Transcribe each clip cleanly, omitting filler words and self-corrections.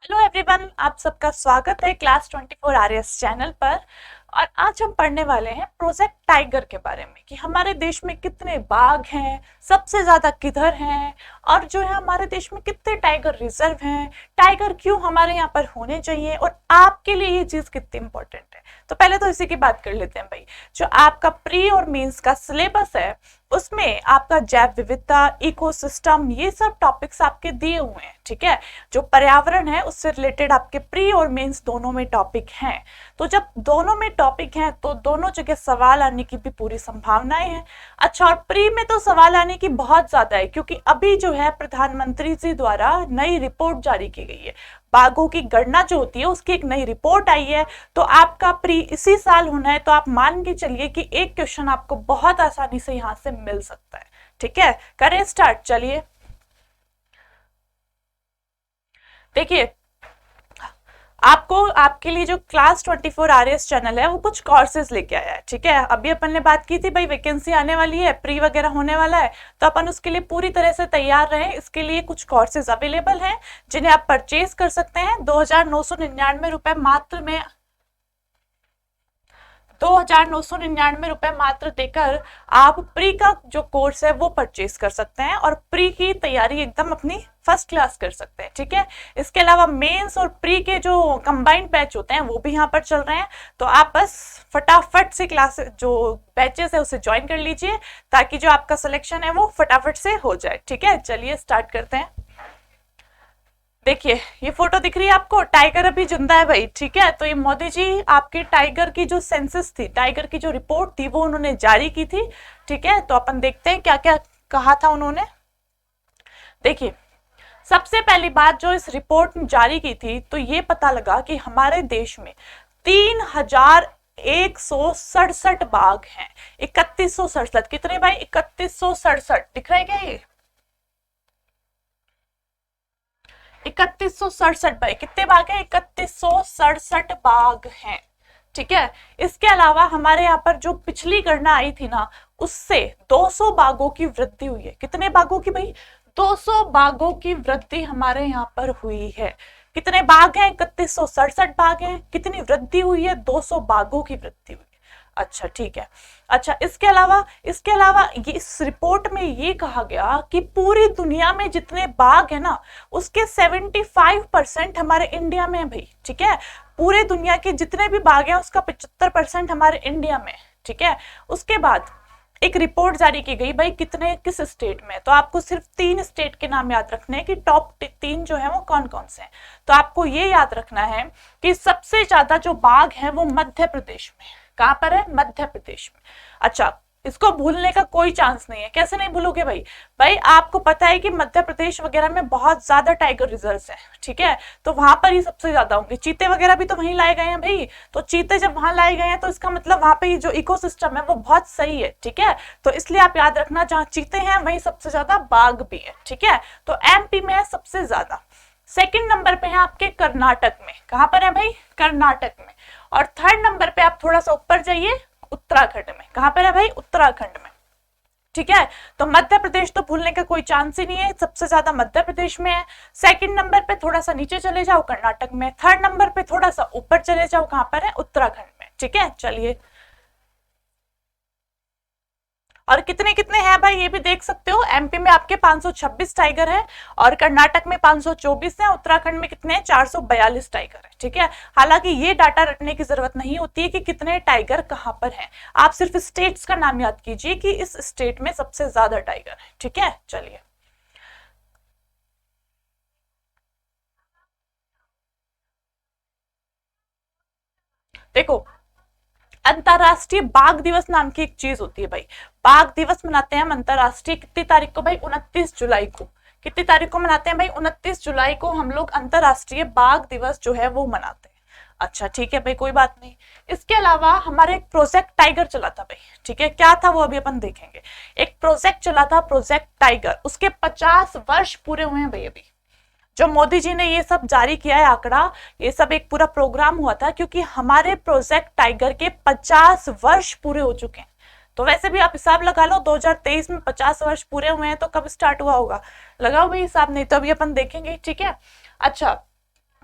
Hello everyone, आप सबका स्वागत है क्लास 24 आरएस चैनल पर। और आज हम पढ़ने वाले हैं प्रोजेक्ट टाइगर के बारे में कि हमारे देश में कितने बाघ हैं, सबसे ज्यादा किधर हैं, और जो है हमारे देश में कितने टाइगर रिजर्व हैं, टाइगर क्यों हमारे यहाँ पर होने चाहिए और आपके लिए ये चीज कितनी इंपॉर्टेंट है। तो पहले तो इसी की बात कर लेते हैं भाई। जो आपका प्री और मेंस का सिलेबस है उसमें आपका जैव विविधता, इकोसिस्टम, ये सब टॉपिक्स आपके दिए हुए हैं। ठीक है, जो पर्यावरण है उससे रिलेटेड आपके प्री और मेंस दोनों में टॉपिक हैं। तो जब दोनों में टॉपिक हैं तो दोनों जगह सवाल आने की भी पूरी संभावनाएं हैं। अच्छा, और प्री में तो सवाल आने की बहुत ज्यादा है क्योंकि अभी जो है प्रधानमंत्री जी द्वारा नई रिपोर्ट जारी की गई है। बाघों की गणना जो होती है उसकी एक नई रिपोर्ट आई है। तो आपका प्री इसी साल होना है, तो आप मान के चलिए कि एक क्वेश्चन आपको बहुत आसानी से यहां से मिल सकता है। ठीक है, करें स्टार्ट। चलिए देखिए, आपको आपके लिए जो क्लास 24 आरएस चैनल है वो कुछ कोर्सेज लेके आया है। ठीक है, अभी अपन ने बात की थी भाई वैकेंसी आने वाली है, प्री वगैरह होने वाला है, तो अपन उसके लिए पूरी तरह से तैयार रहे। इसके लिए कुछ कोर्सेज अवेलेबल हैं जिन्हें आप परचेज कर सकते हैं 2,999 रुपए मात्र में। 2,999 रुपए मात्र देकर आप प्री का जो कोर्स है वो परचेज कर सकते हैं और प्री की तैयारी एकदम अपनी फर्स्ट क्लास कर सकते हैं। ठीक है, इसके अलावा मेंस और प्री के जो कंबाइंड बैच होते हैं वो भी यहाँ पर चल रहे हैं। तो आप बस फटाफट से क्लास जो बैचेस है उसे ज्वाइन कर लीजिए ताकि जो आपका सिलेक्शन है वो फटाफट से हो जाए। ठीक है, चलिए स्टार्ट करते हैं। देखिए, ये फोटो दिख रही है आपको, टाइगर अभी जिंदा है भाई। ठीक है, तो ये मोदी जी आपके टाइगर की जो सेंसस थी, टाइगर की जो रिपोर्ट थी वो उन्होंने जारी की थी। ठीक है, तो अपन देखते हैं क्या क्या कहा था उन्होंने। देखिए, सबसे पहली बात जो इस रिपोर्ट में जारी की थी तो ये पता लगा कि हमारे देश में 3,167 बाघ हैं। 3167 कितने भाई? 3167 दिख रहा है क्या ये? 3167 भाई, कितने बाघ हैं? 3167 बाघ हैं। ठीक है, इसके अलावा हमारे यहाँ पर जो पिछली गणना आई थी ना उससे 200 बाघों की वृद्धि हुई है। कितने बाघों की भाई? 200 बाघों की वृद्धि हमारे यहाँ पर हुई है। कितने बाघ हैं? 3167 बाघ हैं। कितनी वृद्धि हुई है? 200 बाघों की वृद्धि हुई है। अच्छा ठीक है। अच्छा, इसके अलावा ये इस रिपोर्ट में ये कहा गया कि पूरी दुनिया में जितने बाघ है ना उसके 75% हमारे इंडिया में है भाई। ठीक है, पूरे दुनिया के जितने भी बाघ हैं उसका 75% हमारे इंडिया में। ठीक है, उसके बाद एक रिपोर्ट जारी की गई भाई कितने किस स्टेट में। तो आपको सिर्फ 3 स्टेट के नाम याद रखने हैं कि टॉप 3 जो है वो कौन कौन से हैं। तो आपको ये याद रखना है कि सबसे ज्यादा जो बाघ है वो मध्य प्रदेश में। कहां पर है? मध्य प्रदेश में। अच्छा, इसको भूलने का कोई चांस नहीं है। कैसे नहीं भूलोगे भाई? भाई आपको पता है कि मध्य प्रदेश वगैरह में बहुत ज्यादा टाइगर रिजर्व है। ठीक है, तो वहां पर ही सबसे ज्यादा होंगे। चीते वगैरह भी तो वहीं लाए गए हैं भाई। तो चीते जब वहां लाए गए हैं तो इसका मतलब वहां पे जो इकोसिस्टम है वो बहुत सही है। ठीक है, तो इसलिए आप याद रखना जहां चीते हैं वहीं सबसे ज्यादा बाघ भी है। ठीक है, तो एमपी में है सबसे ज्यादा। सेकंड नंबर पे है आपके कर्नाटक में। कहां पर है भाई? कर्नाटक में। और थर्ड नंबर पे आप थोड़ा सा ऊपर जाइए, उत्तराखंड में। कहां पर है भाई? उत्तराखंड में। ठीक है, तो मध्य प्रदेश तो भूलने का कोई चांस ही नहीं है, सबसे ज्यादा मध्य प्रदेश में है। सेकंड नंबर पे थोड़ा सा नीचे चले जाओ, कर्नाटक में। थर्ड नंबर पे थोड़ा सा ऊपर चले जाओ, कहां पर है? उत्तराखंड में। ठीक है, चलिए। और कितने कितने हैं भाई ये भी देख सकते हो। एमपी में आपके 526 टाइगर है और कर्नाटक में 524 है। उत्तराखंड में कितने हैं? 442 टाइगर है। ठीक है, हालांकि ये डाटा रखने की जरूरत नहीं होती है कि कितने टाइगर कहां पर हैं। आप सिर्फ स्टेट्स का नाम याद कीजिए कि इस स्टेट में सबसे ज्यादा टाइगर है। ठीक है, चलिए। देखो, अंतरराष्ट्रीय बाघ दिवस नाम की एक चीज होती है भाई। बाघ दिवस मनाते हैं हम अंतरराष्ट्रीय कितनी तारीख को भाई? 29 जुलाई को। कितनी तारीख को मनाते हैं भाई? 29 जुलाई को हम लोग अंतरराष्ट्रीय बाघ दिवस जो है वो मनाते हैं। अच्छा ठीक है भाई, कोई बात नहीं। इसके अलावा हमारे एक प्रोजेक्ट टाइगर चला था भाई। ठीक है, क्या था वो अभी अपन देखेंगे। एक प्रोजेक्ट चला था, प्रोजेक्ट टाइगर, उसके 50 वर्ष पूरे हुए हैं भाई अभी। जो मोदी जी ने ये सब जारी किया है आंकड़ा, ये सब एक पूरा प्रोग्राम हुआ था क्योंकि हमारे प्रोजेक्ट टाइगर के 50 वर्ष पूरे हो चुके हैं। तो वैसे भी आप हिसाब लगा लो, 2023 में 50 वर्ष पूरे हुए हैं तो कब स्टार्ट हुआ होगा? लगाओ भाई हिसाब, नहीं तो अभी अपन देखेंगे। ठीक है, अच्छा,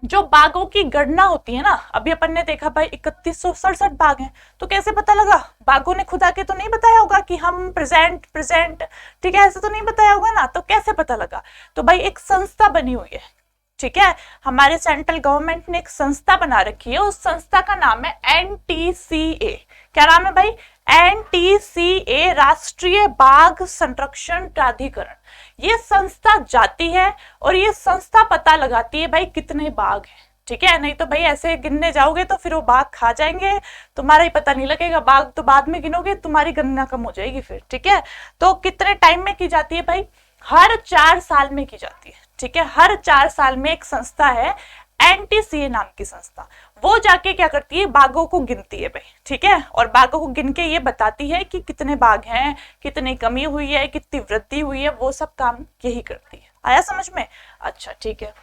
जो बाघों की गणना होती है ना, अभी अपन ने देखा भाई 3167 बाघ हैं, तो कैसे पता लगा? बाघों ने खुद आके तो नहीं बताया होगा कि हम प्रेजेंट प्रेजेंट, ठीक है, ऐसे तो नहीं बताया होगा ना, तो कैसे पता लगा? तो भाई एक संस्था बनी हुई है, ठीक है, हमारे सेंट्रल गवर्नमेंट ने एक संस्था बना रखी है, उस संस्था का नाम है एनटीसीए। क्या नाम है भाई? एनटीसीए, राष्ट्रीय बाघ संरक्षण प्राधिकरण। ये संस्था जाती है और ये संस्था पता लगाती है भाई कितने बाघ हैं, ठीक है, नहीं तो भाई ऐसे गिनने जाओगे तो फिर वो बाघ खा जाएंगे, तुम्हारा ही पता नहीं लगेगा, बाघ तो बाद में गिनोगे, तुम्हारी गणना कम हो जाएगी फिर, ठीक है। तो कितने टाइम में की जाती है भाई? हर 4 साल में की जाती है, ठीक है, हर 4 साल में एक संस्था है एनटीसीए नाम की संस्था, वो जाके क्या करती है? बाघों को गिनती है भाई, ठीक है, और बाघों को गिन के ये बताती है कि कितने बाघ हैं, कितनी कमी हुई है, कितनी वृद्धि हुई है, वो सब काम यही करती है। आया समझ में? अच्छा ठीक है।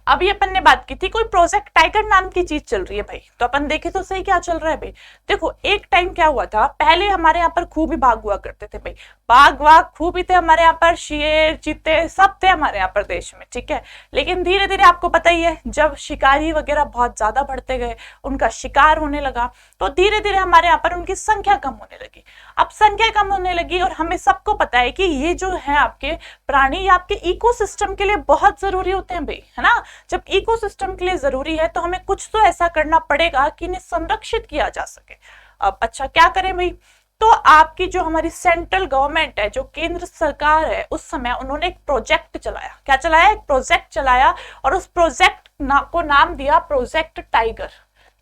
अभी अपन ने बात की थी कोई प्रोजेक्ट टाइगर नाम की चीज चल रही है भाई, तो अपन देखे तो सही क्या चल रहा है भाई। देखो एक टाइम क्या हुआ था, पहले हमारे यहाँ पर खूब ही बाघ हुआ करते थे भाई, बाघ वाघ खूब ही थे हमारे यहाँ पर, शेर चीते सब थे हमारे यहाँ पर देश में, ठीक है। लेकिन धीरे धीरे आपको पता ही है, जब शिकारी वगैरह बहुत ज्यादा बढ़ते गए, उनका शिकार होने लगा, तो धीरे धीरे हमारे यहाँ पर उनकी संख्या कम होने लगी। अब संख्या कम होने लगी और हमें सबको पता है कि ये जो है आपके प्राणी, ये आपके इकोसिस्टम के लिए बहुत जरूरी होते हैं भाई, है ना। जब इकोसिस्टम के लिए जरूरी है तो हमें कुछ तो ऐसा करना पड़ेगा कि इन्हें संरक्षित किया जा सके। अब अच्छा क्या करें भाई? तो आपकी जो हमारी सेंट्रल गवर्नमेंट है, जो केंद्र सरकार है, उस समय उन्होंने एक प्रोजेक्ट चलाया। क्या चलाया? एक प्रोजेक्ट चलाया, और उस प्रोजेक्ट को नाम दिया प्रोजेक्ट टाइगर,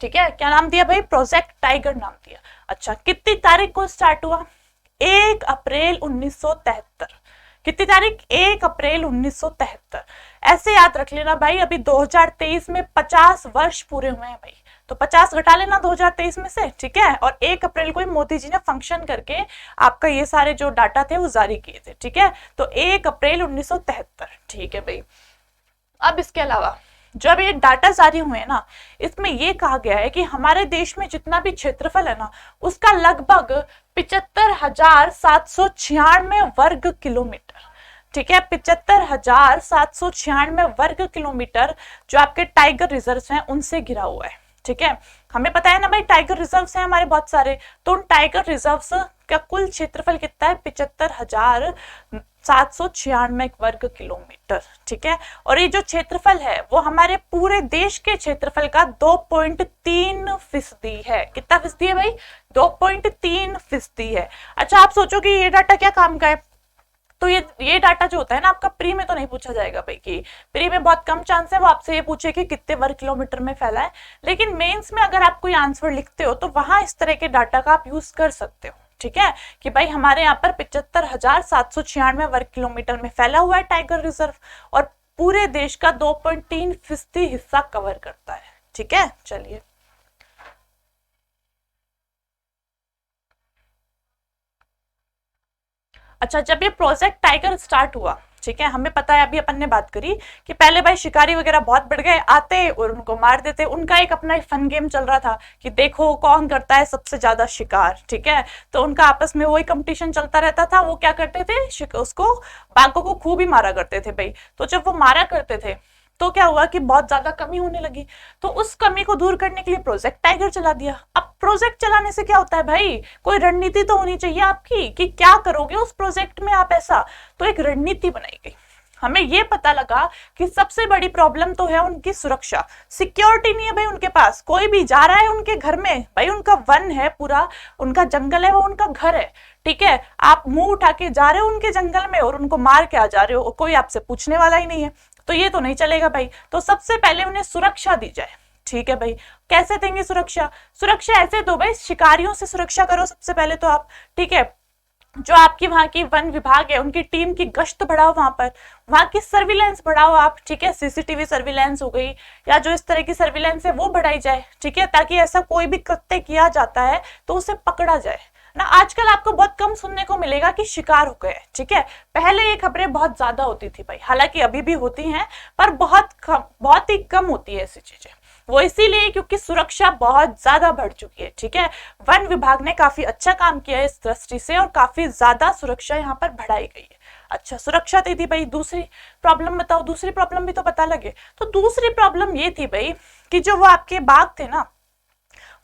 ठीक है। क्या नाम दिया भाई? प्रोजेक्ट टाइगर नाम दिया। अच्छा कितनी तारीख को स्टार्ट हुआ? 1 अप्रैल 1973। कितनी तारीख? 1 अप्रैल 1973। ऐसे याद रख लेना भाई, अभी 2023 में 50 वर्ष पूरे हुए हैं भाई, तो 50 घटा लेना 2023 में से, ठीक है। और 1 अप्रैल को मोदी जी ने फंक्शन करके आपका ये सारे जो डाटा थे वो जारी किए थे, ठीक है। तो 1 अप्रैल 1973, ठीक है भाई। अब इसके अलावा जब ये डाटा जारी हुए ना, इसमें ये कहा गया है कि हमारे देश में जितना भी क्षेत्रफल है ना, उसका लगभग 75,796 वर्ग किलोमीटर, ठीक है, 75,796 वर्ग किलोमीटर जो आपके टाइगर रिजर्व हैं उनसे घिरा हुआ है, ठीक है। हमें पता है ना भाई टाइगर रिजर्व हैं हमारे बहुत सारे, तो उन टाइगर रिजर्व का कुल क्षेत्रफल कितना है? 75,796 वर्ग किलोमीटर, ठीक है। और ये जो क्षेत्रफल है वो हमारे पूरे देश के क्षेत्रफल का 2.3% है। कितना फीसदी है भाई? 2.3% है। अच्छा आप सोचो कि ये डाटा क्या काम का है, तो ये डाटा जो होता है ना आपका, प्री में तो नहीं पूछा जाएगा भाई, कि प्री में बहुत कम चांस है वो आपसे ये पूछे कि कितने वर्ग किलोमीटर में फैला है, लेकिन मेंस में अगर आप कोई आंसर लिखते हो तो वहां इस तरह के डाटा का आप यूज कर सकते हो, ठीक है, कि भाई हमारे यहाँ पर 75,796 वर्ग किलोमीटर में फैला हुआ है टाइगर रिजर्व, और पूरे देश का 2.3% हिस्सा कवर करता है, ठीक है। चलिए अच्छा, जब ये प्रोजेक्ट टाइगर स्टार्ट हुआ, ठीक है, हमें पता है, अभी अपन ने बात करी कि पहले भाई शिकारी वगैरह बहुत बढ़ गए, आते और उनको मार देते, उनका एक अपना फन गेम चल रहा था कि देखो कौन करता है सबसे ज्यादा शिकार, ठीक है। तो उनका आपस में वही कंपटीशन चलता रहता था। वो क्या करते थे? उसको बाघों को खूब ही मारा करते थे भाई। तो जब वो मारा करते थे तो क्या हुआ कि बहुत ज्यादा कमी होने लगी, तो उस कमी को दूर करने के लिए प्रोजेक्ट टाइगर चला दिया। अब प्रोजेक्ट चलाने से क्या होता है भाई, कोई रणनीति तो होनी चाहिए आपकी कि क्या करोगे उस प्रोजेक्ट में आप, ऐसा तो एक रणनीति बनाई गई। हमें ये पता लगा कि सबसे बड़ी प्रॉब्लम तो है उनकी सुरक्षा, सिक्योरिटी नहीं है भाई उनके पास। कोई भी जा रहा है उनके घर में, भाई उनका वन है पूरा, उनका जंगल है, वो उनका घर है, ठीक है। आप मुंह उठा के जा रहे हो उनके जंगल में और उनको मार के आ जा रहे हो, कोई आपसे पूछने वाला ही नहीं है, तो ये तो नहीं चलेगा भाई। तो सबसे पहले उन्हें सुरक्षा दी जाए, ठीक है भाई। कैसे देंगे सुरक्षा? सुरक्षा ऐसे दो भाई, शिकारियों से सुरक्षा करो सबसे पहले तो आप, ठीक है। जो आपकी वहां की वन विभाग है उनकी टीम की गश्त बढ़ाओ, वहां की सर्विलेंस बढ़ाओ आप, ठीक है। सीसीटीवी सर्विलेंस हो गई या जो इस तरह की सर्विलेंस है वो बढ़ाई जाए, ठीक है, ताकि ऐसा कोई भी कृत्य किया जाता है तो उसे पकड़ा जाए ना। आजकल आपको बहुत कम सुनने को मिलेगा कि शिकार हो गए, ठीक है। पहले ये खबरें बहुत ज्यादा होती थी भाई, हालांकि अभी भी होती हैं पर बहुत ही कम होती है ऐसी चीजें। वो इसीलिए क्योंकि सुरक्षा बहुत ज्यादा बढ़ चुकी है। ठीक है, वन विभाग ने काफी अच्छा काम किया है इस दृष्टि से और काफी ज्यादा सुरक्षा यहाँ पर बढ़ाई गई है। अच्छा, सुरक्षा दे दी भाई। दूसरी प्रॉब्लम बताओ, दूसरी प्रॉब्लम भी तो पता लगे। तो दूसरी प्रॉब्लम ये थी भाई कि जो वो आपके बाघ थे ना,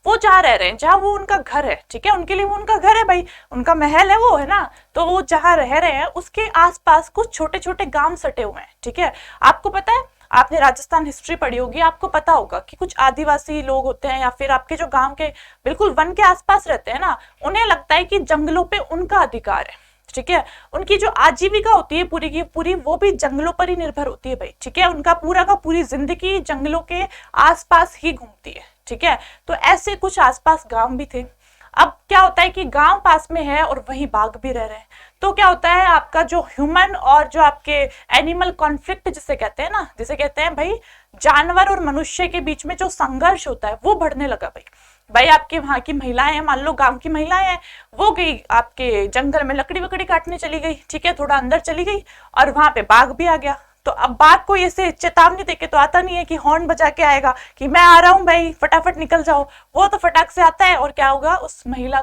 वो जहाँ रह रहे हैं, जहाँ वो उनका घर है, ठीक है, उनके लिए वो उनका घर है भाई, उनका महल है वो, है ना। तो वो जहाँ रह रहे हैं उसके आसपास कुछ छोटे छोटे गांव सटे हुए हैं। ठीक है, आपको पता है, आपने राजस्थान हिस्ट्री पढ़ी होगी, आपको पता होगा कि कुछ आदिवासी लोग होते हैं या फिर आपके जो गांव के बिल्कुल वन के आसपास रहते हैं ना, उन्हें लगता है कि जंगलों पे उनका अधिकार है। ठीक है, उनकी जो आजीविका होती है पूरी की पूरी वो भी जंगलों पर ही निर्भर होती है भाई। ठीक है, उनका पूरा का पूरी जिंदगी जंगलों के आसपास ही घूमती है। ठीक है, तो ऐसे कुछ आसपास गांव भी थे। अब क्या होता है कि गांव पास में है और वहीं बाघ भी रह रहे हैं, तो क्या होता है, आपका जो ह्यूमन और जो आपके एनिमल कॉन्फ्लिक्ट जिसे कहते हैं ना, जिसे कहते हैं भाई जानवर और मनुष्य के बीच में जो संघर्ष होता है वो बढ़ने लगा भाई। भाई आपके वहां की महिलाएं हैं, मान लो गांव की महिलाएं हैं, वो गई आपके जंगल में लकड़ी वकड़ी काटने चली गई। ठीक है, थोड़ा अंदर चली गई और वहां पे बाघ भी आ गया। तो अब बाघ को ऐसे चेतावनी देके तो आता नहीं है कि हॉर्न बजा के आएगा कि मैं आ रहा हूं भाई, फटाफट निकल जाओ। वो तो फटाक से आता है और क्या होगा, उस महिला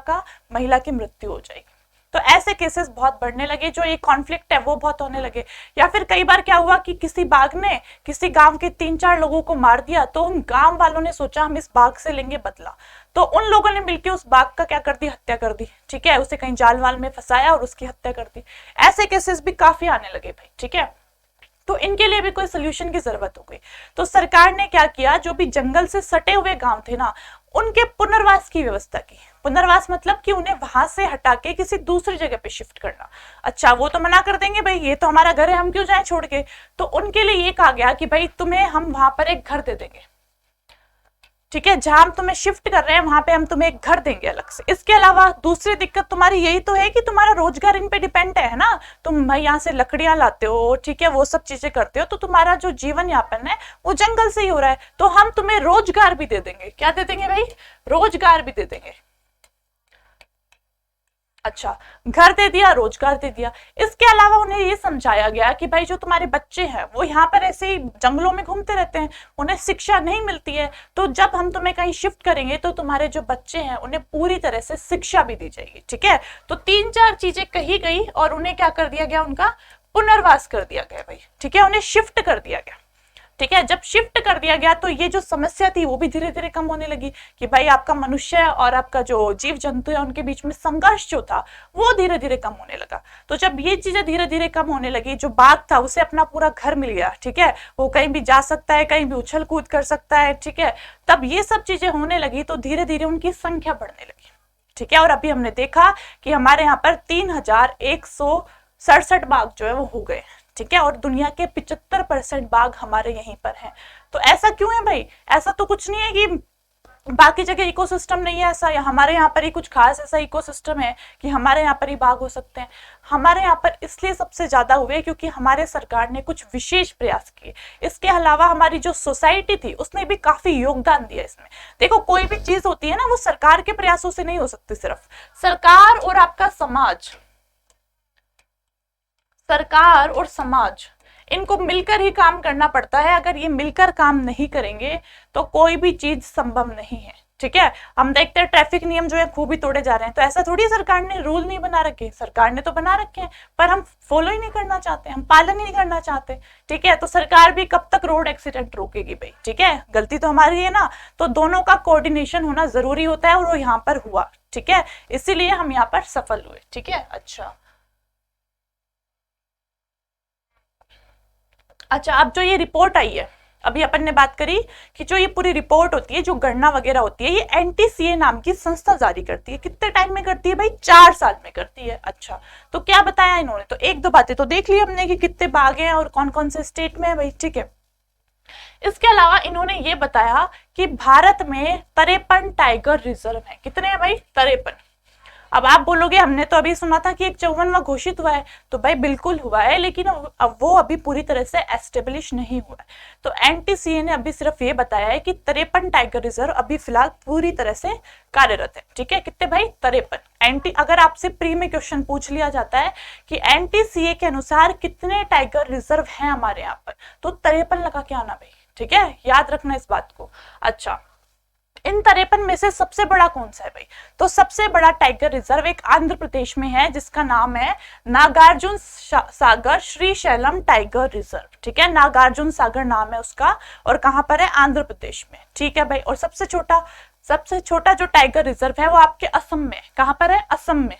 की मृत्यु हो जाएगी। तो ऐसे केसेस बहुत बढ़ने लगे, जो ये कॉन्फ्लिक्ट है वो बहुत होने लगे। या फिर कई बार क्या हुआ कि किसी बाघ ने किसी गांव के 3-4 लोगों को मार दिया, तो उन गांव वालों ने सोचा हम इस बाघ से लेंगे बदला, तो उन लोगों ने मिलकर उस बाघ का क्या कर दी, हत्या कर दी। ठीक है, उसे कहीं जाल वाल में फंसाया और उसकी हत्या कर दी। ऐसे केसेस भी काफी आने लगे भाई। ठीक है, तो इनके लिए भी कोई सोल्यूशन की जरूरत हो गई। तो सरकार ने क्या किया, जो भी जंगल से सटे हुए गांव थे ना, उनके पुनर्वास की व्यवस्था की। पुनर्वास मतलब कि उन्हें वहां से हटा के किसी दूसरी जगह पे शिफ्ट करना। अच्छा, वो तो मना कर देंगे भाई, ये तो हमारा घर है, हम क्यों जाएं छोड़ के। तो उनके लिए ये कहा गया कि भाई तुम्हें हम वहां पर एक घर दे देंगे। ठीक है, जहां हम तुम्हें शिफ्ट कर रहे हैं वहां पे हम तुम्हें एक घर देंगे अलग से। इसके अलावा दूसरी दिक्कत तुम्हारी यही तो है कि तुम्हारा रोजगार इन पे डिपेंड है ना, तुम भाई यहाँ से लकड़ियां लाते हो, ठीक है, वो सब चीजें करते हो, तो तुम्हारा जो जीवन यापन है वो जंगल से ही हो रहा है। तो हम तुम्हें रोजगार भी दे देंगे। क्या दे देंगे भाई, रोजगार भी दे देंगे। अच्छा, घर दे दिया, रोजगार दे दिया। इसके अलावा उन्हें ये समझाया गया कि भाई जो तुम्हारे बच्चे हैं वो यहाँ पर ऐसे ही जंगलों में घूमते रहते हैं, उन्हें शिक्षा नहीं मिलती है, तो जब हम तुम्हें कहीं शिफ्ट करेंगे तो तुम्हारे जो बच्चे हैं उन्हें पूरी तरह से शिक्षा भी दी जाएगी। ठीक है, तो 3-4 चीजें कही गई और उन्हें क्या कर दिया गया, उनका पुनर्वास कर दिया गया भाई। ठीक है, उन्हें शिफ्ट कर दिया गया। ठीक है, जब शिफ्ट कर दिया गया तो ये जो समस्या थी वो भी धीरे धीरे कम होने लगी कि भाई आपका मनुष्य और आपका जो जीव जंतु है उनके बीच में संघर्ष जो था वो धीरे धीरे कम होने लगा। तो जब ये चीजें धीरे धीरे कम होने लगी, जो बाघ था उसे अपना पूरा घर मिल गया। ठीक है, वो कहीं भी जा सकता है, कहीं भी उछल कूद कर सकता है। ठीक है, तब ये सब चीजें होने लगी तो धीरे धीरे उनकी संख्या बढ़ने लगी। ठीक है, और अभी हमने देखा कि हमारे यहाँ पर 3167 बाघ जो है वो हो गए। ठीक है, और दुनिया के 75% बाघ हमारे यहीं पर हैं। तो ऐसा क्यों है भाई, ऐसा तो कुछ नहीं है कि बाकी जगह इकोसिस्टम नहीं है ऐसा, या हमारे यहाँ पर ही कुछ खास ऐसा इकोसिस्टम है कि हमारे यहाँ पर ही बाघ हो सकते हैं। हमारे यहाँ पर इसलिए सबसे ज्यादा हुए क्योंकि हमारे सरकार ने कुछ विशेष प्रयास किए। इसके अलावा हमारी जो सोसाइटी थी उसने भी काफी योगदान दिया इसमें। देखो, कोई भी चीज होती है ना वो सरकार के प्रयासों से नहीं हो सकती, सिर्फ सरकार और आपका समाज, सरकार और समाज इनको मिलकर ही काम करना पड़ता है। अगर ये मिलकर काम नहीं करेंगे तो कोई भी चीज संभव नहीं है। ठीक है, हम देखते हैं ट्रैफिक नियम जो है खूब ही तोड़े जा रहे हैं, तो ऐसा थोड़ी सरकार ने रूल नहीं बना रखे, सरकार ने तो बना रखे हैं पर हम फॉलो ही नहीं करना चाहते, हम पालन ही नहीं करना चाहते। ठीक है, तो सरकार भी कब तक रोड एक्सीडेंट रोकेगी भाई। ठीक है, गलती तो हमारी है ना, तो दोनों का कोऑर्डिनेशन होना जरूरी होता है और वो यहाँ पर हुआ। ठीक है, इसीलिए हम यहाँ पर सफल हुए। ठीक है, अच्छा, अब जो ये रिपोर्ट आई है, अभी अपन ने बात करी कि जो ये पूरी रिपोर्ट होती है, जो गणना वगैरह होती है, ये एनटीसीए नाम की संस्था जारी करती है। कितने टाइम में करती है भाई, 4 साल में करती है। अच्छा, तो क्या बताया इन्होंने, तो 1-2 बातें तो देख ली हमने कि कितने बाघ हैं और कौन कौन से स्टेट में है भाई। ठीक है, इसके अलावा इन्होंने ये बताया कि भारत में 53 टाइगर रिजर्व है। कितने हैं भाई, 53। अब आप बोलोगे हमने तो अभी सुना था कि एक 54वां घोषित हुआ है, तो भाई बिल्कुल हुआ है, लेकिन अब वो अभी पूरी तरह से एस्टेब्लिश नहीं हुआ है। तो एनटीसीए ने अभी सिर्फ ये बताया है कि 53 टाइगर रिजर्व अभी फिलहाल पूरी तरह से कार्यरत है। ठीक है, कितने भाई, 53। अगर आपसे प्री में क्वेश्चन पूछ लिया जाता है कि एनटीसीए के अनुसार कितने टाइगर रिजर्व हैं हमारे यहाँ पर, तो 53 लगा के आना भाई। ठीक है, याद रखना इस बात को। अच्छा, इन 53 में से सबसे बड़ा कौन सा है भाई? तो सबसे बड़ा टाइगर रिजर्व एक आंध्र प्रदेश में है जिसका नाम है नागार्जुन सागर श्रीशैलम टाइगर रिजर्व। ठीक है, नागार्जुन सागर नाम है उसका, और कहां पर है? आंध्र प्रदेश में। ठीक है भाई, और सबसे छोटा जो टाइगर रिजर्व है वो आपके असम में। कहां पर है? असम में।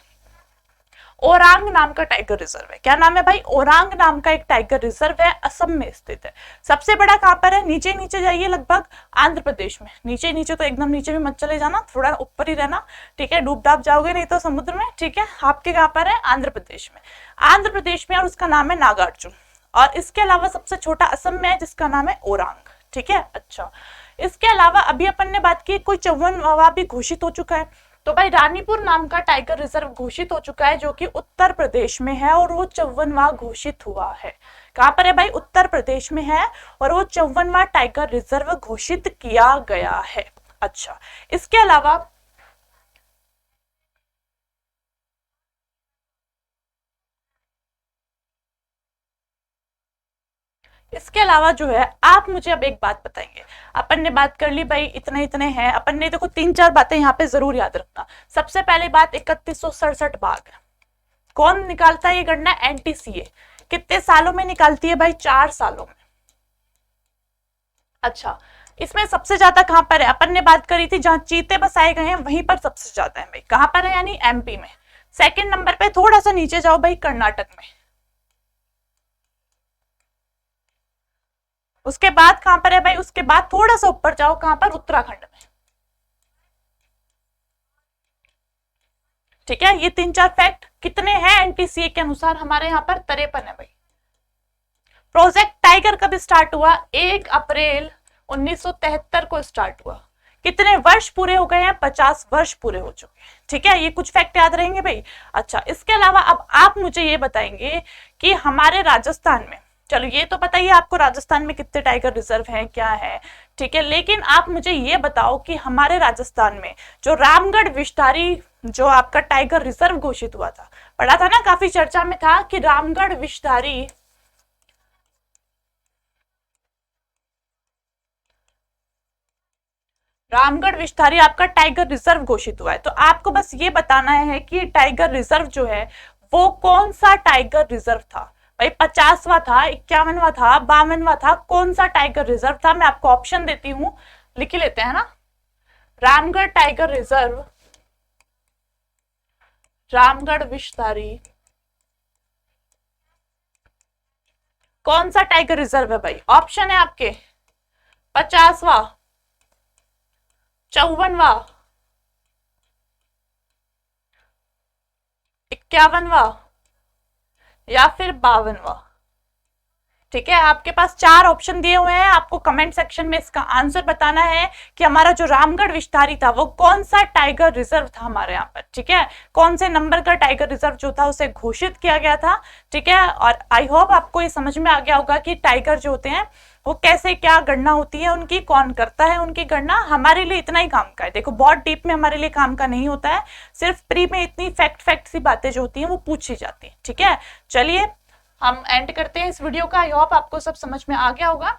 ओरांग नाम का टाइगर रिजर्व है। क्या नाम है भाई? ओरांग नाम का एक टाइगर रिजर्व है, असम में स्थित है। सबसे बड़ा कहां पर है? नीचे नीचे जाइए, लगभग आंध्र प्रदेश में। नीचे नीचे तो एकदम नीचे भी मत चले जाना, थोड़ा ऊपर ही रहना, ठीक है, डूब डाब जाओगे नहीं तो समुद्र में। ठीक है, आपके कहां पर है? आंध्र प्रदेश में। आंध्र प्रदेश में, और उसका नाम है नागार्जुन। और इसके अलावा सबसे छोटा असम में है जिसका नाम है ओरांग। ठीक है, अच्छा, इसके अलावा अभी अपन ने बात की कोई 54वां भी घोषित हो चुका है। तो भाई रानीपुर नाम का टाइगर रिजर्व घोषित हो चुका है जो कि उत्तर प्रदेश में है, और वो 54वां घोषित हुआ है। कहां पर है भाई? उत्तर प्रदेश में है, और वो 54वां टाइगर रिजर्व घोषित किया गया है। अच्छा, इसके अलावा जो है, आप मुझे अब एक बात बताएंगे। अपन ने बात कर ली भाई इतने इतने हैं, अपन ने देखो 3-4 बातें यहाँ पे जरूर याद रखना। सबसे पहली बात 3167 बाघ है। कौन निकालता है ये गणना? एनटीसीए। कितने सालों में निकालती है भाई? 4 सालों में। अच्छा, इसमें सबसे ज्यादा कहां पर है? अपन ने बात करी थी जहां चीते बसाए गए हैं वहीं पर सबसे ज्यादा है भाई। कहां पर है? यानी एमपी में। सेकंड नंबर पे थोड़ा सा नीचे जाओ भाई, कर्नाटक में। उसके बाद कहां पर है भाई? उसके बाद थोड़ा सा ऊपर जाओ, कहां पर? उत्तराखंड में। ठीक है, ये 3-4 फैक्ट कितने हैं एनटीसीए के अनुसार? हमारे यहाँ पर 53 है भाई। प्रोजेक्ट टाइगर कब स्टार्ट हुआ? 1 अप्रैल 1973 को स्टार्ट हुआ। कितने वर्ष पूरे हो गए हैं? 50 वर्ष पूरे हो चुके हैं। ठीक है, ये कुछ फैक्ट याद रहेंगे भाई। अच्छा, इसके अलावा अब आप मुझे ये बताएंगे कि हमारे राजस्थान में, चलो ये तो बताइए आपको राजस्थान में कितने टाइगर रिजर्व हैं, क्या है, ठीक है, लेकिन आप मुझे ये बताओ कि हमारे राजस्थान में जो रामगढ़ विस्तारी जो आपका टाइगर रिजर्व घोषित हुआ था, पढ़ा था ना, काफी चर्चा में था कि रामगढ़ विस्तारी आपका टाइगर रिजर्व घोषित हुआ है। तो आपको बस ये बताना है कि टाइगर रिजर्व जो है वो कौन सा टाइगर रिजर्व था भाई? 50वां था, 51वां था, 52वां था? कौन सा टाइगर रिजर्व था? मैं आपको ऑप्शन देती हूँ, लिख लेते हैं ना। रामगढ़ टाइगर रिजर्व, रामगढ़ विस्तारी कौन सा टाइगर रिजर्व है भाई? ऑप्शन है आपके 50वां, 54वां, 51वां या फिर 52वां। ठीक है, आपके पास 4 ऑप्शन दिए हुए हैं, आपको कमेंट सेक्शन में इसका आंसर बताना है कि हमारा जो रामगढ़ विस्तारी था वो कौन सा टाइगर रिजर्व था हमारे यहाँ पर। ठीक है, कौन से नंबर का टाइगर रिजर्व जो था उसे घोषित किया गया था। ठीक है, और आई होप आपको ये समझ में आ गया होगा कि टाइगर जो होते हैं वो कैसे, क्या गणना होती है उनकी, कौन करता है उनकी गणना। हमारे लिए इतना ही काम का है, देखो बहुत डीप में हमारे लिए काम का नहीं होता है, सिर्फ प्री में इतनी फैक्ट सी बातें जो होती हैं वो पूछी जाती है। ठीक है, चलिए हम एंड करते हैं इस वीडियो का। आई होप आपको सब समझ में आ गया होगा।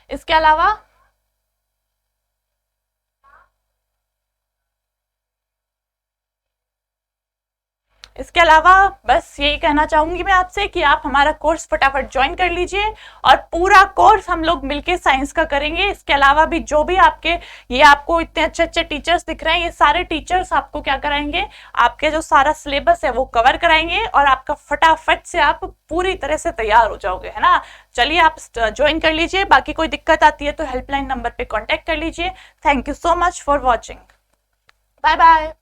इसके अलावा बस यही कहना चाहूंगी मैं आपसे कि आप हमारा कोर्स फटाफट ज्वाइन कर लीजिए, और पूरा कोर्स हम लोग मिलके साइंस का करेंगे। इसके अलावा भी जो भी आपके, ये आपको इतने अच्छे अच्छे टीचर्स दिख रहे हैं, ये सारे टीचर्स आपको क्या कराएंगे, आपके जो सारा सिलेबस है वो कवर कराएंगे, और आपका फटाफट से आप पूरी तरह से तैयार हो जाओगे, है ना। चलिए आप ज्वाइन कर लीजिए, बाकी कोई दिक्कत आती है तो हेल्पलाइन नंबर पे कॉन्टेक्ट कर लीजिए। Thank you so much for watching, bye bye.